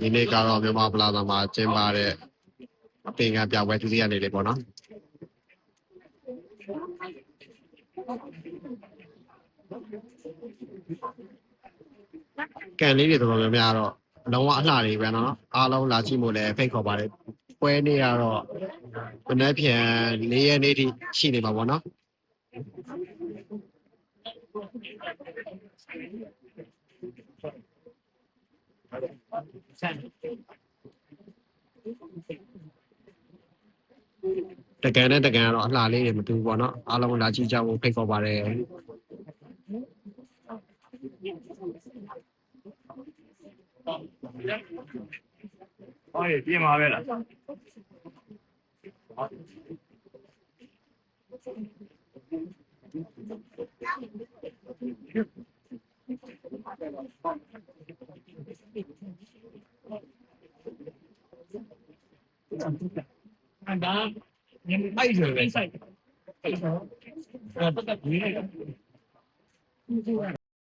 ဒီနေ့ကတော့မြန်မာပလာဇာမှာကျင်းပတဲ့အပင်ကပြပွဲသူစီကနေလေပေါ့နော်ကန်လေးတွေတော်တော်များများတော့လုံးဝအလှတွေပဲနော်အားလုံးလာကြည့်မို့လဲဖိတ်ခေါ်ပါတယ်ပွဲနေ့ကတော့မနေ့ပြန်၄ရက်နေ့ထိရှိနေမှာပေါ့နော်တကယ်နဲ့တကယ်တော့အလှလေးတွေမတူဘူးပေါ့နော်အားလုံးလာကြည့်ကြဖို့ဖိတ်ခေါ်ပါတယ်ဟုတ်ပြီပြင်ပါပဲလားဒါညမိုက်ရယ်ပဲဆိုင်အဲ့တော့ပတ်သက်ပြီး